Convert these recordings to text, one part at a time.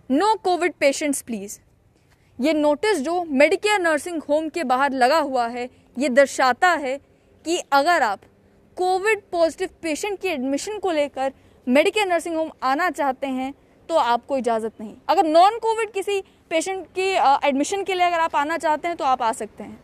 No covid patients please. ये notice जो Medicare nursing home के बाहर लगा हुआ है, ये दर्शाता है कि अगर आप कोविड पॉजिटिव पेशेंट की एडमिशन को लेकर मेडिकेयर नर्सिंग होम आना चाहते हैं तो आपको इजाज़त नहीं। अगर नॉन कोविड किसी पेशेंट की एडमिशन के लिए अगर आप आना चाहते हैं तो आप आ सकते हैं।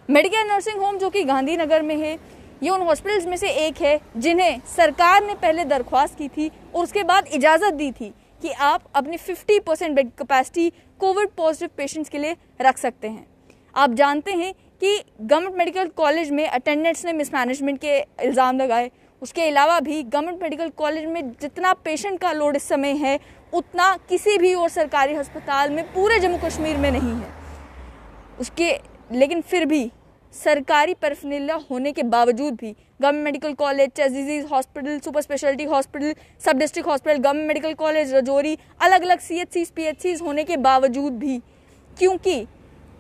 मेडिकेयर नर्सिंग होम जो कि गांधीनगर में है, ये उन हॉस्पिटल्स में से एक है जिन्हें सरकार ने पहले दरख्वास्त की थी और उसके बाद इजाज़त दी थी कि आप अपनी 50% bed capacity Covid positive patients के लिए रख सकते हैं। आप जानते हैं कि गवर्नमेंट मेडिकल कॉलेज में अटेंडेंट्स ने मिसमैनेजमेंट के इल्ज़ाम लगाए। उसके अलावा भी गवर्नमेंट मेडिकल कॉलेज में जितना पेशेंट का लोड इस समय है उतना किसी भी और सरकारी अस्पताल में पूरे जम्मू कश्मीर में नहीं है। लेकिन फिर भी सरकारी पैराफर्नालिया होने के बावजूद भी government medical college, chest disease hospital, super speciality hospital, sub district hospital, government medical college Rajouri, अलग अलग CHCs, PHCs होने के बावजूद भी, क्योंकि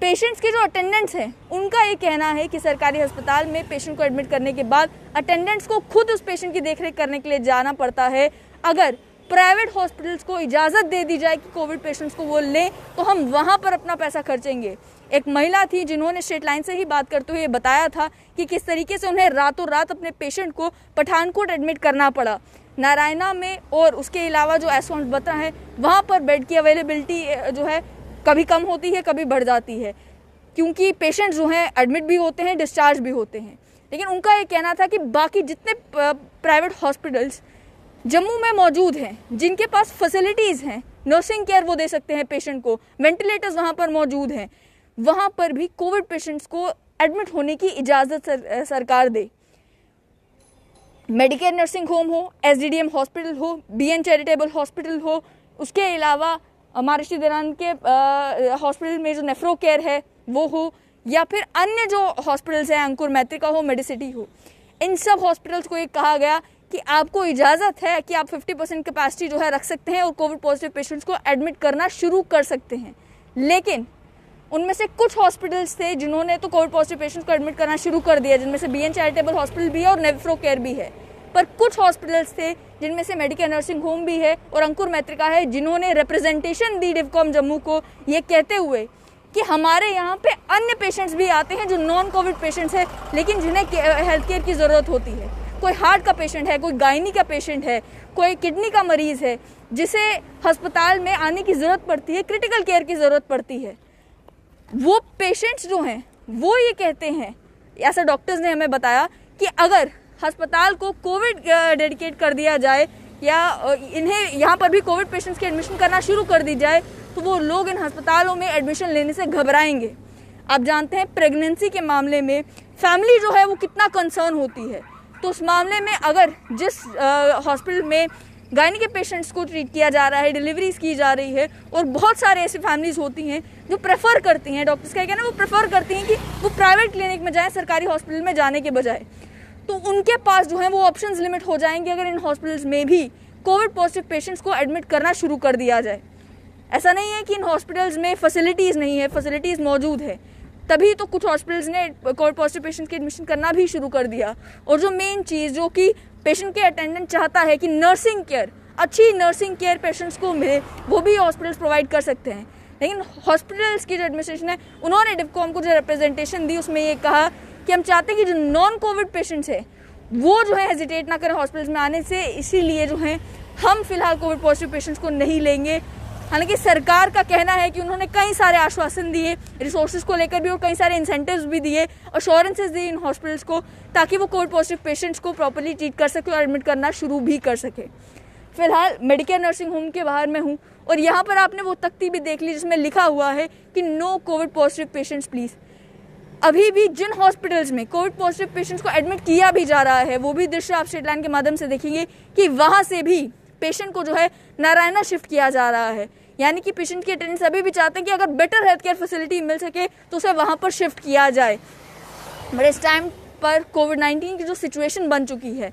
पेशेंट्स के जो अटेंडेंट्स हैं उनका ये कहना है कि सरकारी अस्पताल में पेशेंट को एडमिट करने के बाद अटेंडेंट्स को खुद उस पेशेंट की देखरेख करने के लिए जाना पड़ता है। अगर प्राइवेट हॉस्पिटल्स को इजाज़त दे दी जाए कि कोविड पेशेंट्स को वो लें तो हम वहाँ पर अपना पैसा खर्चेंगे। एक महिला थी जिन्होंने स्टेट लाइन से ही बात करते हुए बताया था कि किस तरीके से उन्हें रातों रात अपने पेशेंट को पठानकोट एडमिट करना पड़ा। नारायणा में और उसके अलावा जो एसवांट बत्रा है वहाँ पर बेड की अवेलेबिलिटी जो है कभी कम होती है, कभी बढ़ जाती है, क्योंकि पेशेंट जो हैं एडमिट भी होते हैं, डिस्चार्ज भी होते हैं। लेकिन उनका ये कहना था कि बाकी जितने प्राइवेट हॉस्पिटल्स जम्मू में मौजूद हैं, जिनके पास फैसिलिटीज़ हैं, नर्सिंग केयर वो दे सकते हैं पेशेंट को, वेंटिलेटर्स वहाँ पर मौजूद हैं, वहाँ पर भी कोविड पेशेंट्स को एडमिट होने की इजाज़त सरकार दे। मेडिकेयर नर्सिंग होम हो, SDDM हॉस्पिटल हो, BN चैरिटेबल हॉस्पिटल हो, उसके अलावा महर्षि दयानंद के हॉस्पिटल में जो नेफ्रो केयर है वो हो, या फिर अन्य जो हॉस्पिटल्स हैं, अंकुर मैत्रिका हो, मेडिसिटी हो, इन सब हॉस्पिटल्स को ये कहा गया कि आपको इजाज़त है कि आप 50% कैपेसिटी जो है रख सकते हैं और कोविड पॉजिटिव पेशेंट्स को एडमिट करना शुरू कर सकते हैं। लेकिन उनमें से कुछ हॉस्पिटल्स थे जिन्होंने तो कोविड पॉजिटिव पेशेंट्स को एडमिट करना शुरू कर दिया, जिनमें से BN चैरिटेबल हॉस्पिटल भी है और नेफ्रो केयर भी है। पर कुछ हॉस्पिटल्स थे जिनमें से मेडिकेयर नर्सिंग होम भी है और अंकुर मैत्रिका है, जिन्होंने रिप्रेजेंटेशन दी डिवकॉम जम्मू को ये कहते हुए कि हमारे यहाँ पे अन्य पेशेंट्स भी आते हैं जो नॉन कोविड पेशेंट्स हैं, लेकिन जिन्हें हेल्थ केयर की ज़रूरत होती है। कोई हार्ट का पेशेंट है, कोई गायनी का पेशेंट है, कोई किडनी का मरीज़ है जिसे अस्पताल में आने की ज़रूरत पड़ती है, क्रिटिकल केयर की ज़रूरत पड़ती है। वो पेशेंट्स जो हैं वो ये कहते हैं, ऐसा डॉक्टर्स ने हमें बताया कि अगर अस्पताल को कोविड डेडिकेट कर दिया जाए या इन्हें यहाँ पर भी कोविड पेशेंट्स की एडमिशन करना शुरू कर दी जाए तो वो लोग इन अस्पतालों में एडमिशन लेने से घबराएंगे। आप जानते हैं प्रेगनेंसी के मामले में फैमिली जो है वो कितना कंसर्न होती है, तो उस मामले में अगर जिस हॉस्पिटल में गायनी के पेशेंट्स को ट्रीट किया जा रहा है, डिलीवरीज की जा रही है, और बहुत सारे ऐसी फैमिलीज होती हैं जो प्रेफर करती हैं, डॉक्टर्स का कहना है वो प्रेफर करती हैं कि वो प्राइवेट क्लिनिक में जाएं सरकारी हॉस्पिटल में जाने के बजाय, तो उनके पास जो है वो ऑप्शंस लिमिट हो जाएंगे अगर इन हॉस्पिटल्स में भी कोविड पॉजिटिव पेशेंट्स को एडमिट करना शुरू कर दिया जाए। ऐसा नहीं है कि इन हॉस्पिटल्स में फैसिलिटीज़ नहीं है, फैसिलिटीज़ मौजूद है, तभी तो कुछ हॉस्पिटल्स ने कोविड पॉजिटिव पेशेंट्स की एडमिशन करना भी शुरू कर दिया। और जो मेन चीज़ जो कि पेशेंट के अटेंडेंट चाहता है कि नर्सिंग केयर, अच्छी नर्सिंग केयर पेशेंट्स को मिले, वो भी हॉस्पिटल्स प्रोवाइड कर सकते हैं। लेकिन हॉस्पिटल्स की जो एडमिनिस्ट्रेशन है उन्होंने डिवकॉम को जो रिप्रेजेंटेशन दी उसमें ये कहा कि हम चाहते हैं कि जो नॉन कोविड पेशेंट्स है वो जो है हेजिटेट ना करें हॉस्पिटल्स में आने से, इसीलिए जो है हम फिलहाल कोविड पॉजिटिव पेशेंट्स को नहीं लेंगे। हालांकि सरकार का कहना है कि उन्होंने कई सारे आश्वासन दिए रिसोर्सेज को लेकर भी और कई सारे इंसेंटिव्स भी दिए, अश्योरेंसेज दिए इन हॉस्पिटल्स को ताकि वो कोविड पॉजिटिव पेशेंट्स को प्रॉपर्ली ट्रीट कर सके और एडमिट करना शुरू भी कर सके। फिलहाल मेडिकेयर नर्सिंग होम के बाहर में हूँ और यहाँ पर आपने वो तख्ती भी देख ली जिसमें लिखा हुआ है कि no covid positive patients please. अभी भी जिन हॉस्पिटल्स में कोविड पॉजिटिव पेशेंट्स को एडमिट किया भी जा रहा है वो भी दृश्य आप स्टेट लाइन के माध्यम से देखेंगे कि वहाँ से भी पेशेंट को जो है नारायणा शिफ्ट किया जा रहा है। यानी कि पेशेंट की अटेंडेंस अभी भी चाहते हैं कि अगर बेटर हेल्थ केयर फैसिलिटी मिल सके तो उसे वहाँ पर शिफ्ट किया जाए। बट इस टाइम पर कोविड-19 की जो सिचुएशन बन चुकी है,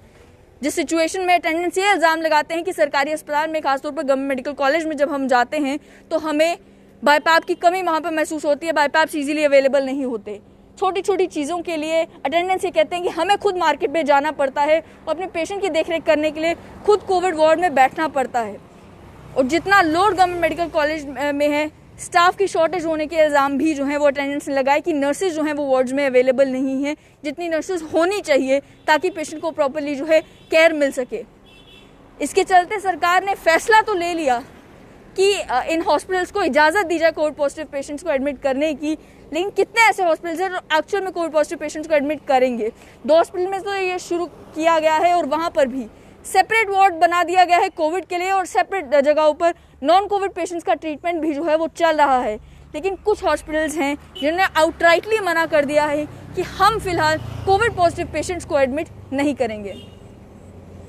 जिस सिचुएशन में अटेंडेंस ये इल्ज़ाम लगाते हैं कि सरकारी अस्पताल में, खासतौर पर गवर्नमेंट मेडिकल कॉलेज में जब हम जाते हैं तो हमें बाईपैप की कमी वहाँ पर महसूस होती है, बाईपैप्स ईजिली अवेलेबल नहीं होते। छोटी छोटी चीज़ों के लिए अटेंडेंस ये कहते हैं कि हमें खुद मार्केट में जाना पड़ता है और अपने पेशेंट की देखरेख करने के लिए खुद कोविड वार्ड में बैठना पड़ता है। और जितना लोड गवर्नमेंट मेडिकल कॉलेज में है, स्टाफ की शॉर्टेज होने के इल्ज़ाम भी जो हैं वो अटेंडेंस ने लगाए कि नर्सेज जो हैं वो वार्ड्स में अवेलेबल नहीं हैं जितनी नर्सेज होनी चाहिए ताकि पेशेंट को प्रॉपरली जो है केयर मिल सके। इसके चलते सरकार ने फैसला तो ले लिया कि इन हॉस्पिटल्स को इजाज़त दी जाए कोविड पॉजिटिव पेशेंट्स को एडमिट करने की, लेकिन कितने ऐसे हॉस्पिटल्स हैं जो एक्चुअल में कोविड पॉजिटिव पेशेंट्स को एडमिट करेंगे? 2 हॉस्पिटल में तो ये शुरू किया गया है और वहाँ पर भी सेपरेट वार्ड बना दिया गया है कोविड के लिए और सेपरेट जगहों पर नॉन कोविड पेशेंट्स का ट्रीटमेंट भी जो है वो चल रहा है। लेकिन कुछ हॉस्पिटल्स हैं जिन्होंने आउटराइटली मना कर दिया है कि हम फिलहाल कोविड पॉजिटिव पेशेंट्स को एडमिट नहीं करेंगे।